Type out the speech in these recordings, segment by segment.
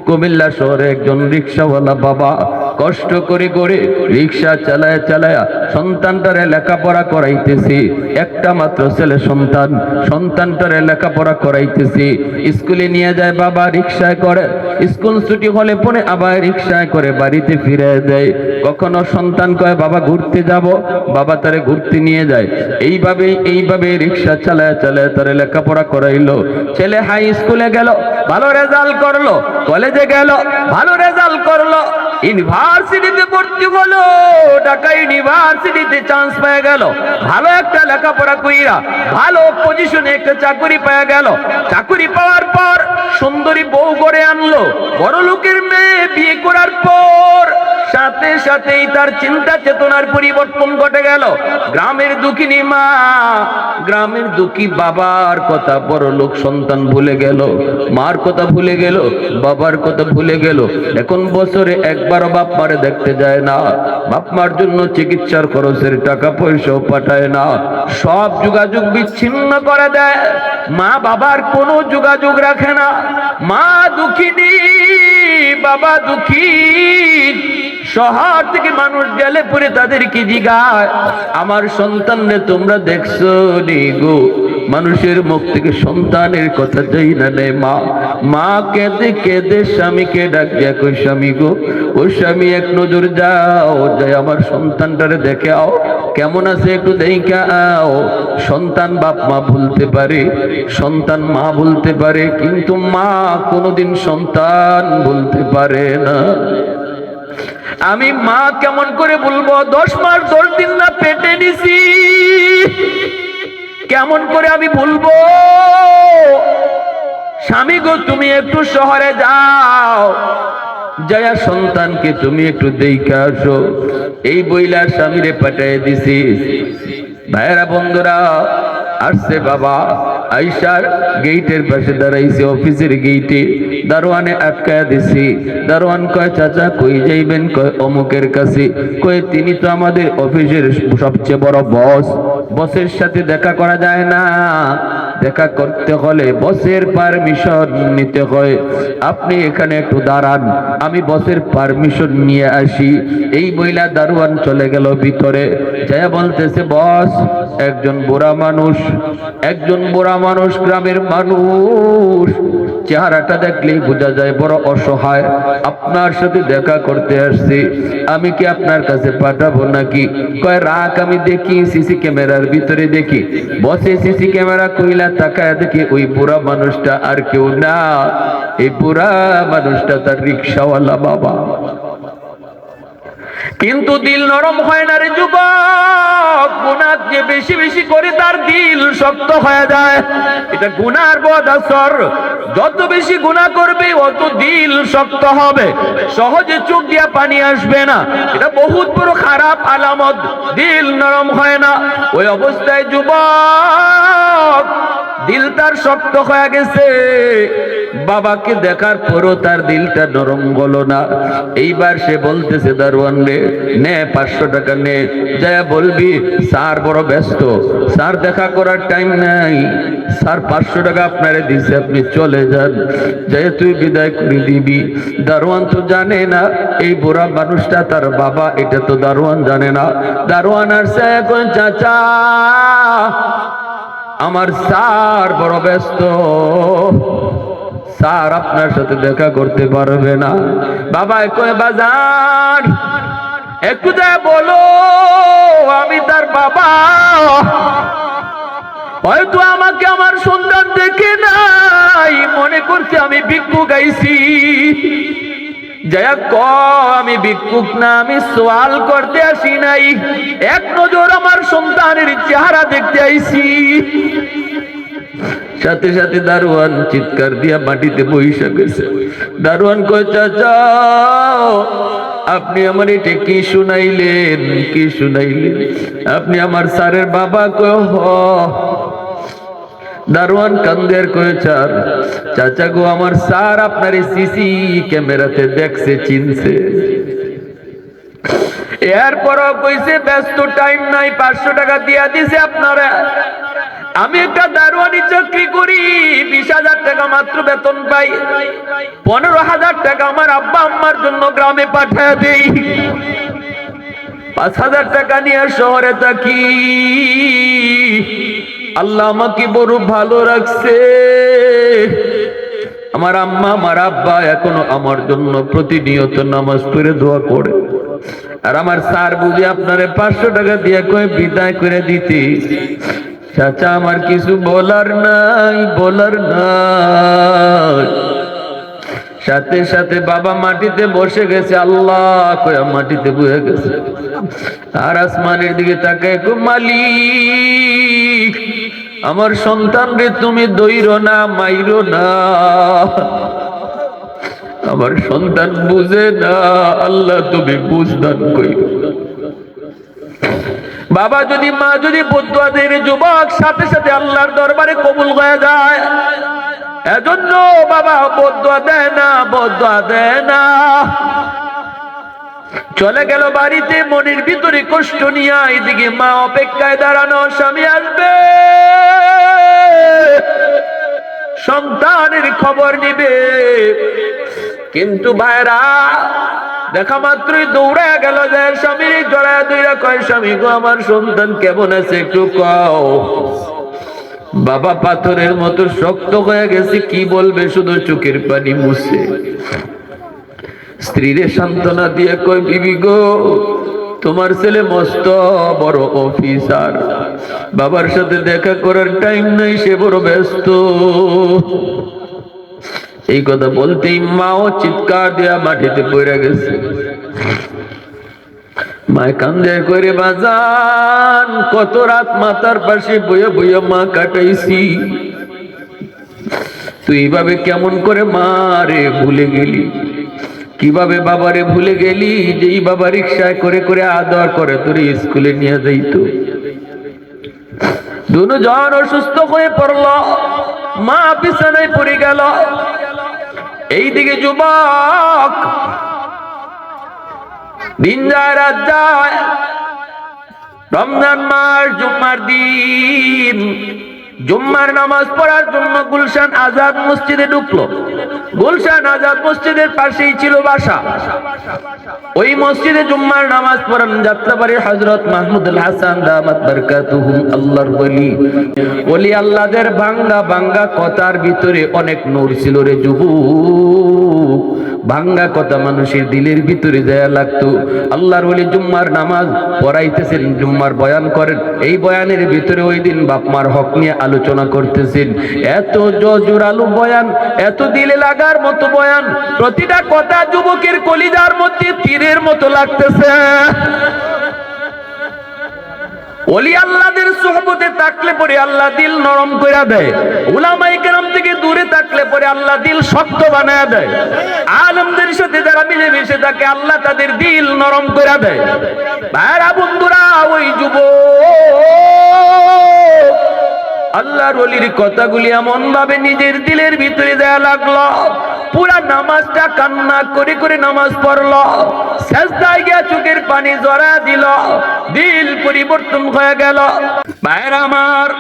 কুমিল্লা শহরে একজন রিকশাওয়ালা বাবা কষ্ট করে করে রিকশা চালায় চালায় সন্তানটারে লেখাপড়া করাইতেছি। একটা মাত্র ছেলে সন্তান, সন্তানটারে লেখাপড়া করাইতেছি। স্কুলে নিয়ে যায় বাবা, রিকশায় করে, স্কুল ছুটি হলে পরে আবার রিকশায় করে বাড়িতে ফিরে দেয়। কখনো সন্তান কয় বাবা ঘুরতে যাব, বাবা তারে ঘুরতে নিয়ে যায়। এইভাবে রিকশা চালায় চালায় তারে লেখাপড়া করাইলো। ছেলে হাই স্কুলে গেল, ভালো রেজাল্ট করলো, কলেজে গেল, ভালো রেজাল্ট করলো, ইউনিভার্সিটিতে ভর্তি হলো, ঢাকা ইউনিভার্সিটিতে চান্স পেয়ে গেল, ভালো একটা লেখাপড়া কইরা ভালো পজিশনে একটা চাকরি পেয়ে গেল। চাকরি পাওয়ার পর সুন্দরী বউ করে আনলো, বড় লোকের মেয়ে বিয়ে করার পর সাথে সাথেই তার চিন্তা চেতনার পরিবর্তন ঘটে গেল। গ্রামের দুঃখিনী মা, গ্রামের দুঃখী বাবার কথা বড় লোক সন্তান ভুলে গেল, মার কথা ভুলে গেল, বাবার কথা ভুলে গেল। এখন বছরে একবারও বাপ মারে দেখতে যায় না, বাপ মার জন্য চিকিৎসার খরচের টাকা পয়সাও পাঠায় না, সব যোগাযোগ বিচ্ছিন্ন করে দেয়। মা বাবার কোনো যোগাযোগ রাখে না। মা দুঃখিনী, বাবা দুঃখী। শহর থেকে মানুষ গেলে পরে তাদেরকে জিগায়, আমার সন্তানরে তোমরা দেখছো নি গো? মানুষের মুখ থেকে সন্তানের কথা যাই না নেয় মা। মা কেঁদে কেঁদে স্বামীকে ডাক দেয়া, কই স্বামী গো, ও স্বামী এক নজর যাও, যাই আমার সন্তানটারে দেখে আও, কেমন আছে একটু দেখে আও। সন্তান বাপ মা ভুলতে পারে, সন্তান মা ভুলতে পারে, কিন্তু মা কোনোদিন সন্তান ভুলতে পারে না। আমি মা কেমন করে বলবো? 10 মাস 10 দিন না পেটে নিছি, কেমন করে আমি ভুলবো? স্বামী গো তুমি একটু শহরে যাও, জয়া সন্তানকে তুমি একটু দেখে আসো। এই বইলা স্বামীরে পাঠিয়ে দিছি। ভাইরা বন্ধুরা আসছে বাবা, আইসার গেইটের পাশে দাঁড়াইছে, অফিসের গেইটে দারোয়ানে আটকায়া দিছি। দারোয়ান কয় চাচা কই যাইবেন? কয় অমুকের কাছে। কয় তিনি তো আমাদের অফিসের সবচেয়ে বড় বস, বসের সাথে দেখা করা যায় না, দেখা করতে হলে বসের পারমিশন নিতে হয়, আপনি এখানে একটু দাঁড়ান, আমি বসের পারমিশন নিয়ে আসি। এই বইলা দারোয়ান চলে গেল ভিতরে, যায়া বলতেছে বস, একজন বুড়া মানুষ, একজন বুড়া মানুষ, গ্রামের মানুষ, চেহারাটা দেখলেই বোঝা যায় বড় অসহায়, আপনার সাথে দেখা করতে আসছি, আমি কি আপনার কাছে পাঠাবো নাকি? কয় রাখ, আমি দেখি সিসি ক্যামেরার ভিতরে দেখি। বসে সিসি ক্যামেরা কইলা তাকায় দেখি ওই বুড়া মানুষটা আর কেউ না, এই বুড়া মানুষটা তার রিকশাওয়ালা বাবা। কিন্তু দিল নরম হয় না রে যুবক, গুনাহ যে বেশি বেশি করে তার দিল শক্ত হয়ে যায়। এটা গুনার বদ আসর, যত বেশি গুনাহ করবে অত দিল শক্ত হবে, সহজে চোখ দিয়া পানি আসবে না, এটা বহুত বড় খারাপ আলামত। দিল নরম হয় না, ওই অবস্থায় যুবক দিল তার শক্ত হয়ে গেছে। বাবাকে দেখার পরও তার দিলটা নরম হলো না। এইবার সে বলতেছে দারোয়ান রে, নে 500 টাকা নে, যা বলবি স্যার বড় ব্যস্ত, স্যার দেখা করার টাইম নাই, স্যার 500 টাকা আপনারে দিছে, আপনি চলে যান, যাই তুই বিদায় করে দিবি। দারোয়ান তো জানে না এই বুড়া মানুষটা তার বাবা, এটা তো দারোয়ান জানে না। দারোয়ান আসছে, এখন চাচা আমার স্যার বড় ব্যস্ত, স্যার আপনার সাথে দেখা করতে পারবে না। বাবা কয় বাজার একটু যা বলো আমি তার বাবা, হয়তো আমাকে আমার সন্তান দেখে নাই, মনে করছে আমি ভিক্ষুক গাইছি। জয়া ক আমি ভিক্ষুক না, আমি সওয়াল করতে আসি নাই, এক নজর আমার সন্তানের চেহারা দেখতে আইছি। সাথে সাথে দারোয়ান চিৎকার দিয়া মাটিতে বইসা গেছে। দারোয়ান কয় চাচা আপনি আমার এটা কি শুনাইলেন, কি শুনাইলেন? আপনি আমার স্যারের বাবা? কয় হ। দারোয়ান কান্দের কয় চাচা গো, আমার স্যার আপনার সিসি ক্যামেরাতে দেখছে, চিনছে। এরপরও কইছে ব্যস্ত, টাইম নাই, 500 টাকা দিয়া দিছে আপনারা, আমি একটা দারোয়ানি চাকরি করি, 20,000 টাকা মাত্র বেতন পাই, 15,000 টাকা আমার আব্বা আম্মার জন্য গ্রামে পাঠায় দেই, 5,000 টাকা নিয়ে শহরে থাকি। আল্লাহ আমাকে বড় ভালো রাখছে। আমার আম্মা আমার আব্বা এখনো আমার জন্য প্রতিনিয়ত নামাজ পড়ে দোয়া করে। আর আমার স্যার বুঝি আপনারে 500 টাকা দিয়ে কয়ে বিদায় করে দিতে। চাচা আমার কিছু বলার নাই, বলার নাই। সাথে সাথে বাবা মাটিতে বসে গেছে, আল্লাহ কয়া মাটিতে বসে গেছে। আর আসমানের দিকে তাকায়, মালিক আমার সন্তান রে তুমি দইরো না, মাইরো না, আমার সন্তান বুঝে না, আল্লাহ তুমি বুঝদান কইরো। বাবা যদি মা যদি বদুয়া দেয় যুবক, সাথে সাথে আল্লাহর দরবারে কবুল হয়ে যায়। এজন্য বাবা বদুয়া দেয় না, বদুয়া দেয় না। চলে গেল বাড়িতে, মনের ভিতরে কষ্ট নিয়ে। এদিকে মা অপেক্ষায় দাঁড়ানো, স্বামী আসবে, সন্তানের খবর নিবে। কিন্তু ভাইরা দেখা মাত্রই দৌড়ে গেল, যে স্বামীর জড়ায় দুইরা কয়, স্বামী গো আমার সন্তান কেমন আছে একটু কও। বাবা পাথরের মতো শক্ত হয়ে গেছে, কি বলবে, শুধু চোখের পানি মুছে। স্ত্রীরে সান্ত্বনা দিয়ে কয়, বিবি গো তোমার ছেলে মস্ত বড় অফিসার, বাবার সাথে দেখা করার টাইম নাই, সে বড় ব্যস্ত। এই কথা বলতেই মাও চিৎকার দেয়া মাটিতে পড়ে গেছে। মায় কান্দে করে, বাজান কত রাত মাতার পাশে বইয়া বইয়া মা কাটাইছি, তুই এইভাবে কেমন করে মা রে ভুলে গেলি, কিভাবে বাবারে ভুলে গেলি, যেই বাবা রিক্সায় করে করে আদর করে তোর স্কুলে নিয়ে যাইতো। দুজন অসুস্থ হয়ে পড়ল, মা বিছানায় পড়ে গেল। এইদিকে যুবক দিন যায় রাত যায়, রমজান মাস জুম্মার দিন, জুম্মার নামাজ পড়ার জন্য গুলশান আজাদ মসজিদে ঢুকলো। গুলশান আজাদ মসজিদের পাশেই ছিল বাসা। ওই মসজিদে জুম্মার নামাজ পড়ান যাত্রাবাড়ির হযরত মাহমুদুল হাসান দামাত বারকাতুহুম, আল্লাহর ওলি। ওলি আল্লাহদের ভাঙ্গা ভাঙ্গা কথার ভিতরে অনেক নূর ছিল রে যুবক। ভাঙ্গা কথা মানুষের দিলের ভিতরে যায় লাগতো। আল্লাহর ওলি জুম্মার নামাজ পড়াইতেছেন, জুম্মার বয়ান করেন। এই বয়ানের ভিতরে ওই দিন বাপ মার হক নিয়ে আলোচনা করতেছেন। এত জোরালো বয়ান, এত দিলে লাগার মতো বয়ান, প্রতিটা কথা যুবকের কলিজার মধ্যে তীরের মতো লাগতেছে। ওলি আল্লাহদের সুহবতে থাকলে পরে আল্লাহ দিল নরম করে দেয়। উলামায়ে কেরাম থেকে দূরে থাকলে পরে আল্লাহ দিল শক্ত বানায় দেয়। আলেমদের সাথে যারা মিলেমিশে থাকে আল্লাহ তাদের দিল নরম করে দেয়। ভাইরা বন্ধুরা, ওই যুবক আল্লাহর ওলির কথাগুলি এমন ভাবে নিজের দিলের ভিতরে দেয়া লাগলো, পুরা নামাজটা কান্না করে করে নামাজ পড়লো, সেজদায় গিয়ে চোখের পানি জড়া দিল, দিল পরিবর্তন হয়ে গেল। ভাইরা আমার,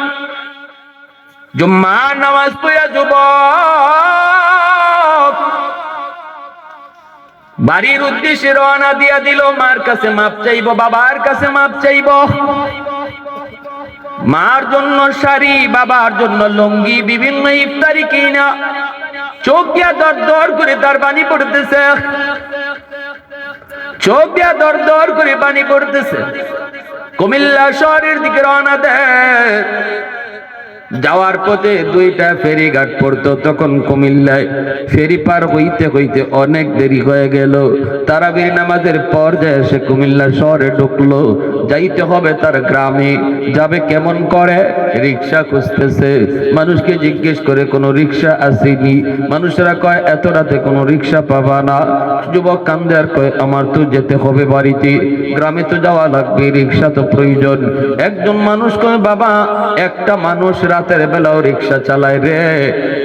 জুম্মার নামাজ পড়া যুবক বাড়ির উদ্দেশ্যে রওনা দিয়া দিল। মার কাছে মাপ চাইব, বাবার কাছে মাপ চাইব। মার জন্য শাড়ি, বাবার জন্য লুঙ্গি, বিভিন্ন ইফতারি কিনা, চোখ দিয়া দর দর করে তার পানি পড়তেছে, চোখ দিয়া দর দর করে পানি পড়তেছে। কুমিল্লা শহরের দিকে রওনা দেয়। যাওয়ার পথে দুইটা ফেরি ঘাট পড়তো, তখন কুমিল্লায় ফেরি পার হইতে হইতে অনেক দেরি হয়ে গেল। তারাবির নামাজের পর যায় সে কুমিল্লা শহরে ঢুকলো। যাইতে হবে তার গ্রামে, যাবে কেমন করে, রিক্সা খুঁজতেছে। মানুষকে জিজ্ঞেস করে কোনো রিক্সা আসেনি। মানুষেরা কয় এত রাতে কোনো রিক্সা পাবা না। যুবক কান্দে আর কয় আমার তো যেতে হবে বাড়িতে, গ্রামে তো যাওয়া লাগবে, রিক্সা তো প্রয়োজন। একজন মানুষ কয় বাবা একটা মানুষ রাতের বেলাও রিক্সা চালায় রে,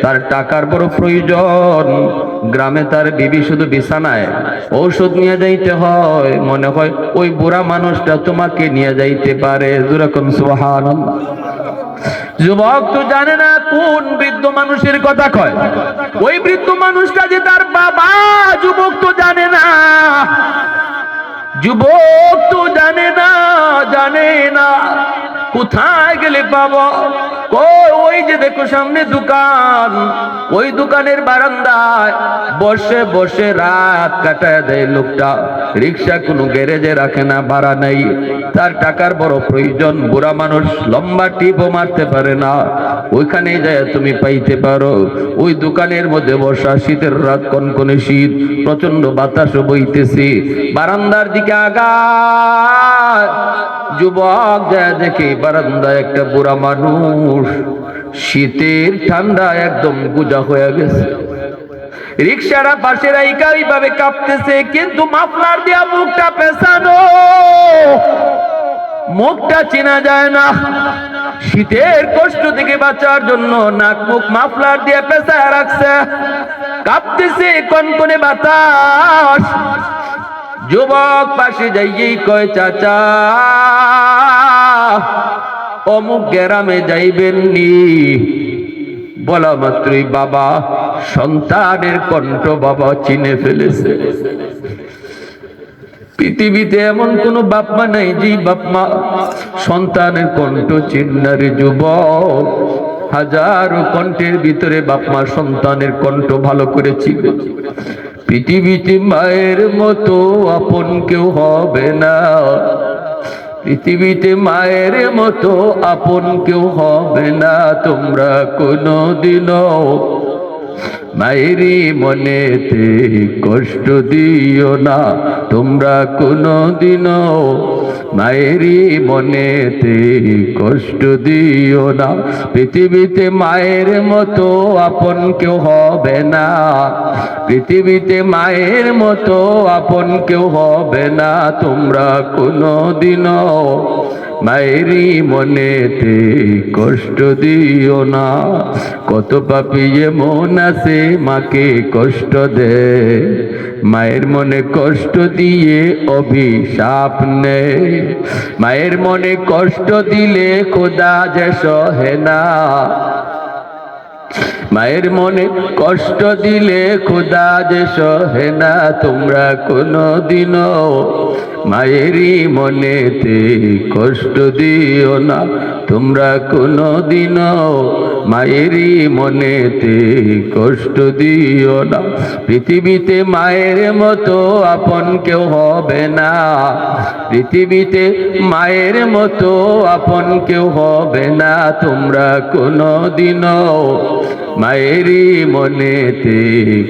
তার টাকার বড় প্রয়োজন। গ্রামে তার বিবি শুধু বিছানায় ঔষধ নিয়ে যাইতে হয়, মনে হয় ওই বুড়া মানুষটা তোমাকে নিয়ে যাইতে পারে। যেরকম সুবহানাল্লাহ। যুবক তো জানে না কোন বৃদ্ধ মানুষের কথা কয়। ওই বৃদ্ধ মানুষটা যে তার বাবা, যুবক তো জানে না, যুবক তো জানে না, জানে না কোথায় গেলে পাবো। ওই যে দেখো সামনে দোকান, ওই দোকানের বারান্দায় বসে বসে রাত কাটায় দেয় লোকটা। রিক্সা কোনো গ্যারেজে রাখে না, ভাড়া নেই, তার টাকার বড় প্রয়োজন। বুড়া মানুষ, লম্বা টিপও মারতে পারে না, ওইখানে যায় তুমি পাইতে পারো। ওই দোকানের মধ্যে বসা, শীতের রাত, কনকনে শীত, প্রচন্ড বাতাসও বইতেছে। বারান্দার দিকে আগায়, যুবক যায় দেখে বারান্দায় একটা বুড়া মানুষ, শীতের ঠান্ডা একদম গুজা হয়ে গেছে। রিক্সাটা পাশে রাইকা এইভাবে কাঁপতেছে, কিন্তু মাফলার দিয়া মুখটা পেছানো, মুখটা চেনা যায় না। শীতের কষ্ট থেকে বাঁচার জন্য নাক মুখ মাফলার দিয়ে পেঁচায় রাখছে, কাঁপতেছে, কনকনে বাতাস। যুবক পাশে যাইয়েই কয়, চাচা অমুক গ্রামে যাইবেন নি? বলা মাত্রই বাবা, সন্তানের কণ্ঠ বাবা চিনে ফেলেছে। পৃথিবীতে এমন কোন বাপ মা নাই যে বাপ মা সন্তানের কণ্ঠ চিন্নারে। যুবক, হাজারো কণ্ঠের ভিতরে বাপ মা সন্তানের কণ্ঠ ভালো করে চিনে। পৃথিবীতে মায়ের মতো আপন কেউ হবে না, পৃথিবীতে মায়ের মতো আপন কেউ হবে না। তোমরা কোনদিনও মায়েরই মনেতে কষ্ট দিও না, তোমরা কোনদিনও মায়েরই মনেতে কষ্ট দিও না। পৃথিবীতে মায়ের মতো আপন কেউ হবে না, পৃথিবীতে মায়ের মতো আপন কেউ হবে না। তোমরা কোনদিনও মায়েরই মনেতে কষ্ট দিও না। কত পাপী এমন আছে মাকে কষ্ট দেয়, মায়ের মনে কষ্ট দিয়ে অভিশাপ নেয়। মায়ের মনে কষ্ট দিলে খোদা যে সহে না, মায়ের মনে কষ্ট দিলে খোদা যে সহে না। তোমরা কোনদিনও মায়েরই মনেতে কষ্ট দিও না, তোমরা কোনদিনও মায়েরই মনেতে কষ্ট দিও না। পৃথিবীতে মায়ের মতো আপন কেউ হবে না, পৃথিবীতে মায়ের মতো আপন কেউ হবে না। তোমরা কোনদিনও মায়েরই মনেতে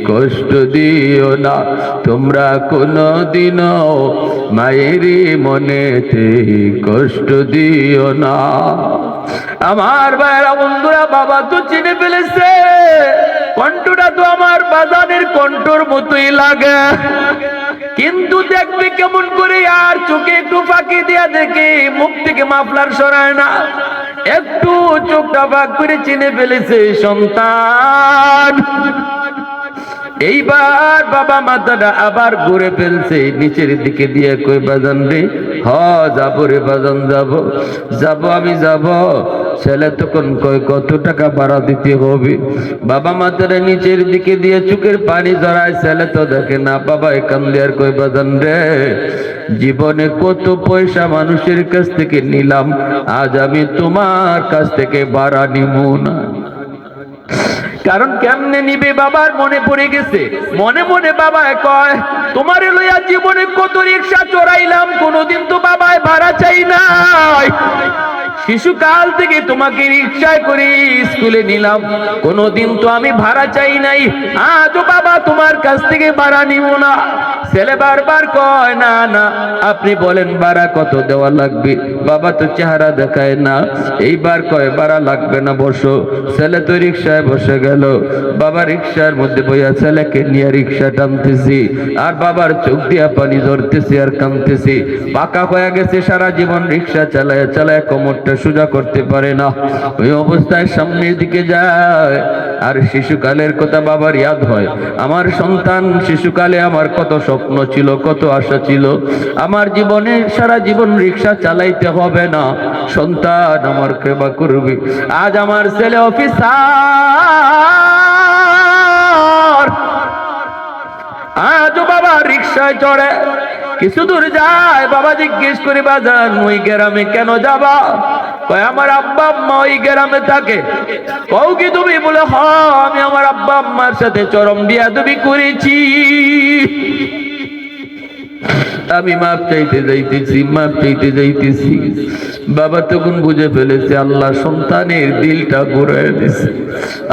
কষ্ট দিও না, তোমরা কোনদিনও মায়েরই মনেতে কষ্ট দিও না। আমার ভাইরা বন্ধুরা, বাবা তো চিনে ফেলেছে, কণ্ঠটা তো আমার বাজানের কণ্ঠর মতোই লাগে, কিন্তু দেখবে কেমন করে, আর চোখে একটু ফাঁকি দিয়া দেখে, মুখ থেকে মাফলার সরায় না, একটু চোখটা ফাঁক করে চিনে ফেলেছে সন্তান। এইবার বাবা মাথাটা আবার ঘুরে ফেলছে, নিচের দিকে দিয়ে কই, বাজান রে, হ যাবো রে বাজান, যাবো যাবো, আমি যাবো। ছেলে তখন কয়, কত টাকা ভাড়া দিতে হবে? বাবা মাথাটা নিচের দিকে দিয়ে চোখের পানি জড়ায়, ছেলে তো দেখে না। বাবা এখান দিয়ে আর কই, বাজান রে, জীবনে কত পয়সা মানুষের কাছ থেকে নিলাম, আজ আমি তোমার কাছ থেকে ভাড়া নিব না। কারণ কেমনে নিবে, বাবার মনে পড়ে গেছে। মনে মনে বাবা কয়, তোমারে লইয়া জীবনে কত রিক্সা চড়াইলাম, কোনোদিন তো বাবায় ভাড়া চাই নাই। শিশুকাল থেকে তোমাকে রিক্সায় করে স্কুলে নিলাম, কোনোদিন তো আমি ভাড়া চাই নাই, আজও বাবা তোমার কাছ থেকে ভাড়া নিব না। ছেলে বারবার কয়, না না, আপনি বলেন ভাড়া কত দেওয়া লাগবে? বাবা তো চেহারা দেখায় না। এইবার কয়, ভাড়া লাগবে না, বসো। ছেলে তো রিক্সায় বসে গেল। বাবা রিক্সার মধ্যে বইয়া ছেলেকে নিয়ে রিক্সা টানতেছি, আর বাবার চোখ দিয়া পানি ধরতেছি আর কাঁদতেছি। পাকা হয়ে গেছে, সারা জীবন রিক্সা চালায় চালায় কোমরটা সোজা করতে পারে না। ওই অবস্থায় সামনের দিকে যায়, আর শিশুকালের কথা বাবার ইয়াদ হয়। আমার সন্তান শিশুকালে আমার কত স্বপ্ন ছিল, কত আশা ছিল, আমার জীবনে সারা জীবন রিক্সা চালাইতে হবে না, সন্তান আমার সেবা করবে। আজ আমার ছেলে অফিসার, আজও বাবা রিক্সায় চড়ে, কিছু দূর যায়, বাবা জিজ্ঞেস করে বাজান ওই গ্রামে কেন যাবা? কয় আমার আব্বা আম্মা ওই গ্রামে থাকে। কও কি তুমি? বলে হ, আমি আমার আব্বা আম্মার সাথে চরম বিয়াদবি করেছি, আমি মাপ চাইতে যাইতেছি, মাপ চাইতে যাইতেছি। বাবা তখন বুঝে ফেলেছে আল্লাহ সন্তানের দিলটা ঘুরাইয়া দিছে,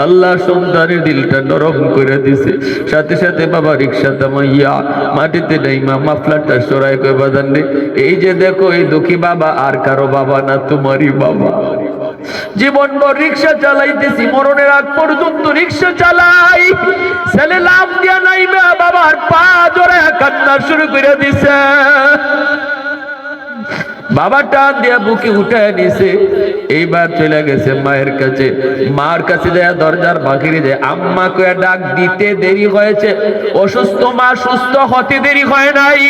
আল্লাহ সন্তানের দিলটা নরম করে দিছে। সাথে সাথে বাবা রিক্সা থামাইয়া মাটিতে নাইমা মাফলারটা সরাই কই বাজান রে, এই যে দেখো এই দুঃখী বাবা আর কারো বাবা না, তোমারই বাবা। জীবনভর রিক্সা চালাইতেছি, মরণের আগ পর্যন্ত রিক্সা চালাই। ছেলে লাভ দিয়া নাইবে বাবার পা জড়ায় কান্না শুরু করে দিছে। বাবা টান দিয়া বুকে উঠে নিছে, এইবার চলে গেছে মায়ের কাছে। মার কাছে দেয়া দরজার বাহিরে যায়, আম্মা কয়ে ডাক দিতে দেরি হয়েছে, অসুস্থ মা সুস্থ হতে দেরি হয় নাই।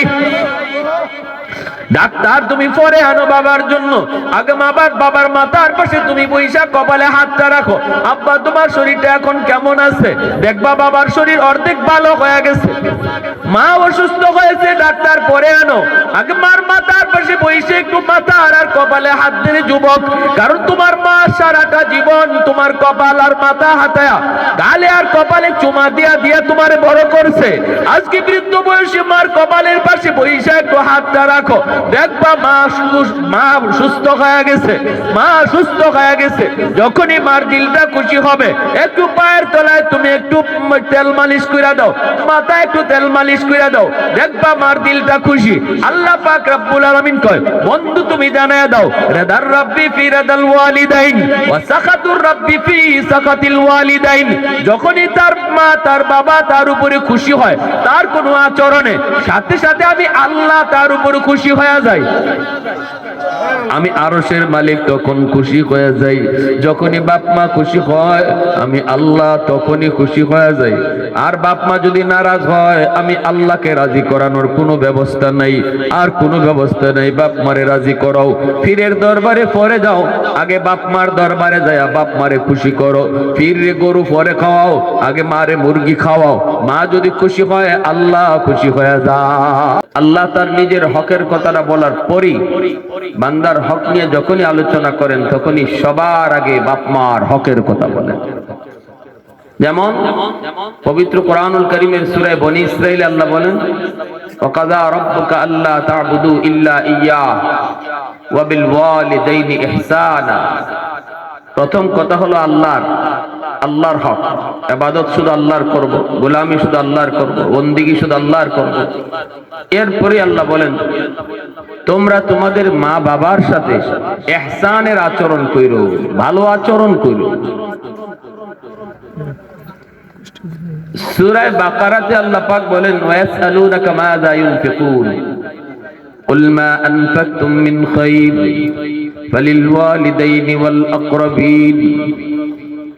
ডাক্তার তুমি পরে আনো বাবার জন্য, আগে বাবার মাথার পাশে তুমি বৈশা কপালে হাতটা রাখো। আব্বা তোমার শরীরটা এখন কেমন আছে? দেখবা বাবার শরীর অর্ধেক ভালো হয়ে গেছে। মা অসুস্থ হয়েছে, ডাক্তার পরে আনো, আগে মার মাথার পাশে বৈশে একটু মাথার আর কপালে হাত দিলে যুবক, কারণ তোমার মা সারাটা জীবন তোমার কপাল আর মাথা হাতায়া গালে আর কপালে চুমা দিয়া দিয়া তোমারে বড় করছে। আজকে বৃদ্ধ বয়সে মার কপালের পাশে বৈশা একটু হাতটা রাখো, দেখবা মা সুস্থ হয়ে গেছে, মা সুস্থ হয়ে গেছে। যখনই মার দিলটা খুশি হবে, একটু পায়ের তলায় তুমি একটু তেল মালিশ করে দাও, মাথায় একটু তেল মালিশ করে দাও, দেখবা মার দিলটা খুশি। আল্লাহ পাক রব্বুল আলামিন কয়, বন্ধু তুমি জানায়া দাও, রাদার রাব্বি ফি রাদাল ওয়ালিদাইন ওয়া সাখাতুর রাব্বি ফি সাখাতিল ওয়ালিদাইন। যখনই তার মা তার বাবা তার উপরে খুশি হয়, তার কোনো আচরণে, সাথে সাথে আমি আল্লাহ তার উপরে খুশি হয়ে যাই। আমি আরশের মালিক তখন খুশি হয়ে যাই। যখনই বাপ মা খুশি হয়, আমি আল্লাহ তখনই খুশি হয়ে যাই। আর বাপ মা যদি নারাজ হয়, আমি আল্লাহকে রাজি করানোর কোনো ব্যবস্থা নাই, আর কোনো ব্যবস্থা নাই। বাপ মারে রাজি করাও, পীরের দরবারে পরে যাও, আগে বাপ মার দরবারে যায় বাপ মারে খুশি করো। পীর রে গরু পরে খাওয়াও, আগে মারে মুরগি খাওয়াও। মা যদি খুশি হয়, আল্লাহ খুশি হয়ে যায়। আল্লাহ তার নিজের হকের কথাটা বলার পরই বান্দার হক নিয়ে যখনই আলোচনা করেন, তখনই সবার আগে বাপ মার হকের কথা বলেন। যেমন পবিত্র কোরআনুল কারীমের সূরা বনী ইসরাঈলে আল্লাহ বলেন, ওয়াকাযা রাব্বুকা আল্লা তা'বুদু ইল্লা ইয়্যাহু ওয়া বিল ওয়ালিদাইনি ইহসানা। প্রথম কথা হলো আল্লাহর হক, ইবাদত শুধু আল্লাহর করব, গোলামি শুধু আল্লাহর করব, বন্দেগী শুধু আল্লাহর করব। এরপরে আল্লাহ বলেন, তোমরা তোমাদের মা বাবার সাথে ইহসানের আচরণ কইরো, ভালো আচরণ কইরো। সূরা বাকারাতে আল্লাহ পাক বলেন, ওয়ায়াসআলুনাকা মাযা ইউনফিকুন কুল মা আনফাকতুম মিন খায়র ফালিল ওয়ালিদাইনি ওয়াল আকরাবিন।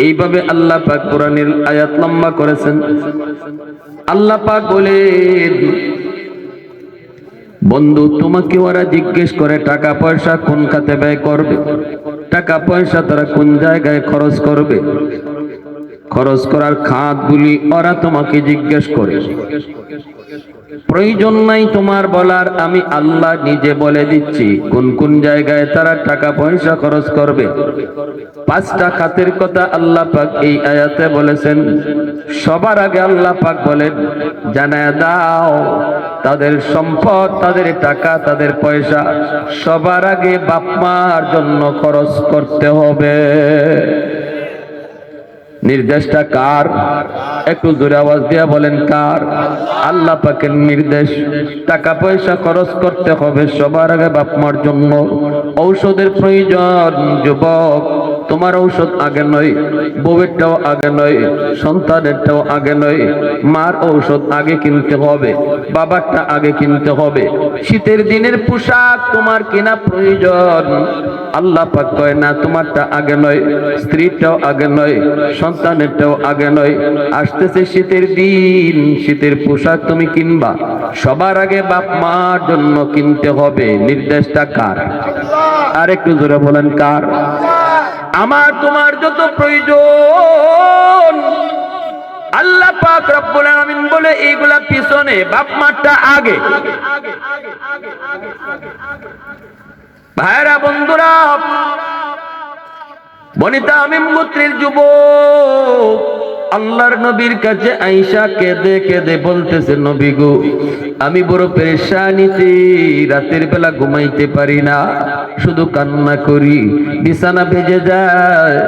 এইভাবে আল্লাহ পাক কোরআনের আয়াত লম্বা করেছেন। আল্লাহ পাক বলেন, বন্ধু তোমাকে ওরা জিজ্ঞেস করে টাকা পয়সা কোন খাতে ব্যয় করবে, টাকা পয়সা তারা কোন জায়গায় খরচ করবে, খরচ করার খাতগুলি ওরা তোমাকে জিজ্ঞেস করে। প্রয়োজন নাই তোমার বলার, আমি আল্লাহ নিজে বলে দিচ্ছি কোন কোন জায়গায় তারা টাকা পয়সা খরচ করবে। 5টা খাতের কথা আল্লাহ পাক এই আয়াতে বলেছেন। সবার আগে আল্লাহ পাক বলেন, জানায়া দাও তাদের সম্পদ, তাদের টাকা, তাদের পয়সা সবার আগে বাপ মার জন্য খরচ করতে হবে। নির্দেশটা কার? একটু জোরে আওয়াজ দিয়ে বলেন কার? আল্লাহ পাকের নির্দেশ। টাকা পয়সা খরচ করতে হবে সবার আগে বাপ মার জন্য। ঔষধের প্রয়োজন যুবক, তোমার ঔষধ আগে নয়, বউয়েরটাও আগে নয়, সন্তানেরটাও আগে নয়, মার ঔষধ আগে কিনতে হবে, বাবারটা আগে কিনতে হবে। শীতের দিনের পোশাক তোমার কেনা প্রয়োজন। আল্লাহ পাক কয় না, তোমারটা আগে নয়, স্ত্রীরটাও আগে নয়, সন্তানেরটাও আগে নয়। আসতেছে শীতের দিন, শীতের পোশাক তুমি কিনবা, সবার আগে বাপ মার জন্য কিনতে হবে। নির্দেশটা কার? আর একটু জোরে বলেন, কার? আমার তোমার যত প্রয়োজন আল্লাহ পাক রব্বুল আলামিন বলে এইগুলা পিছনে, বাপ মারটা আগে। ভাইরা বন্ধুরা, বনিতা আমিন গোত্রের যুবক আল্লাহর নবীর কাছে আয়েশা কেঁদে কেঁদে বলতেছে, নবী গো, আমি বড় পেরেশানিতে, রাতের বেলা ঘুমাইতে পারি না, শুধু কান্না করি, বিছানা ভেজে যায়,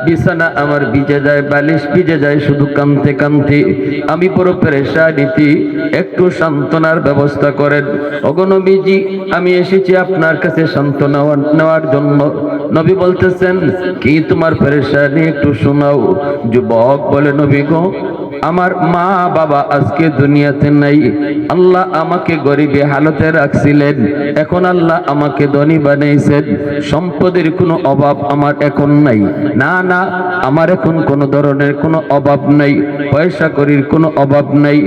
বিছানা আমার ভিজে যায়, বালিশ ভিজে যায়, শুধু কাঁদতে কাঁদতে আমি বড় পেরেশানিতে, একটু সান্ত্বনার ব্যবস্থা করেন। ওগো নবীজি, আমি এসেছি আপনার কাছে সান্ত্বনা নেওয়ার জন্য। নবী বলতেছেন, কি তোমার পেরেশানি একটু শোনাও। যুবক বলে, নবী গো, আমার মা বাবা আজকে দুনিয়াতে নাই, আল্লাহ আমাকে গরিবে হালতে রাখছিলেন, এখন আল্লাহ আমাকে ধনী বানাইছেন, সম্পদের কোনো অভাব আমার এখন নাই। না না, আমার এখন কোনো ধরনের কোনো অভাব নাই, পয়সা করির কোনো অভাব নাই।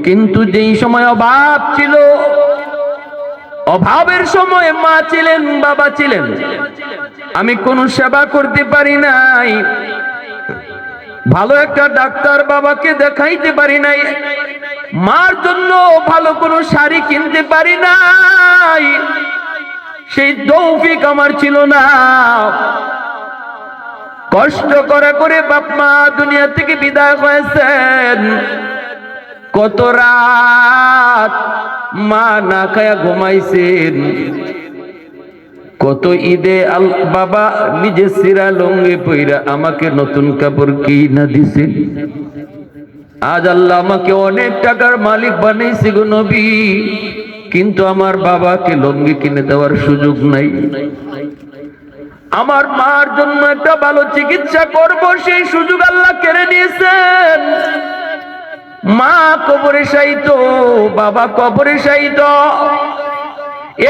কিন্তু যেই সময় অভাব ছিল, অভাবের সময় মা ছিলেন, বাবা ছিলেন, আমি কোনো সেবা করতে পারি নাই, ভালো একটা ডাক্তার বাবাকে দেখাইতে পারি নাই, মার জন্য ভালো কোনো শাড়ি কিনতে পারি নাই, সেই তৌফিক আমার ছিল না। কষ্ট করে করে বাপ মা দুনিয়া থেকে বিদায় হয়েছেন। কত রাত মা না খায়া ঘুমাইছেন, কত ঈদে বাবা নিজে সিরা লুঙ্গি পইরা আমাকে নতুন কাপড় কিনা দিছেন। আজ আল্লাহ আমাকে অনেক টাকার মালিক বানাইছে গো নবী, কিন্তু আমার বাবাকে লুঙ্গি কিনে দেওয়ার সুযোগ নাই। আমার মার জন্য একটা ভালো চিকিৎসা করব, সেই সুযোগ আল্লাহ কেড়ে নিয়েছেন। মা কবরে শায়িত, বাবা কবরে শায়িত,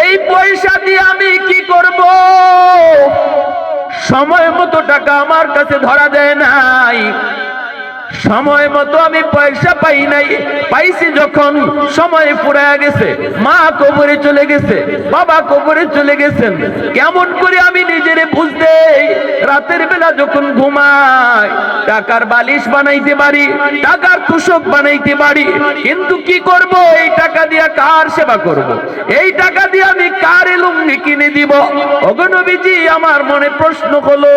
এই পয়সা দিয়ে আমি কি করব? সময় মতো টাকা আমার কাছে ধরা দেয় নাই, সময় মতো আমি পয়সা পাই নাই। পাইছি যখন সময় ফুরায় গেছে, মা কবরে চলে গেছে, বাবা কবরে চলে গেছেন। কেমন করে আমি নিজেরে বুঝতে? রাতের বেলা যখন ঘুমাই, টাকার বালিশ বানাইতে পারি, টাকার তোষক বানাইতে পারি, কিন্তু কি করব? এই টাকা দিয়ে কার সেবা করব? এই টাকা দিয়ে আমি কার লুঙ্গি কিনে দিব? ওগো নবীজি, আমার মনে প্রশ্ন হলো,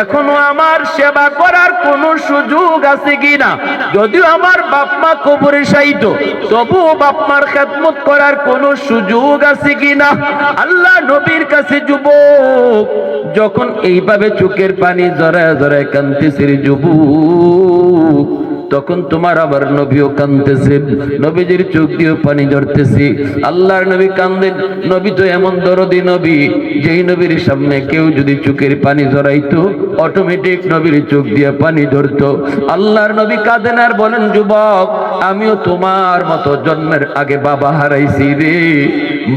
এখনো আমার সেবা করার কোন সুযোগ আছে কিনা? যদিও আমার বাপ মা কবরে শায়িত, তবুও বাপ মার খেদমত করার কোন সুযোগ আছে কিনা? আল্লাহ নবীর কাছে যুবক যখন এইভাবে চোখের পানি জড়ায় জড়ায় কাঁদতেছে, যুবক, তখন তোমার আবার নবীও কাঁদতেছেন, নবীজির চোখ দিয়ে পানি ঝরতেছে। আল্লাহর নবী কাঁদেন। নবী তো এমন দরদি নবী, যেই নবীর সামনে কেউ যদি চোখের পানি ঝরাইতো, অটোমেটিক নবীর চোখ দিয়ে পানি ঝরতো। আল্লাহর নবী কাঁদেন আর বলেন, যুবক, আমিও তোমার মতো জন্মের আগে বাবা হারাইছি রে।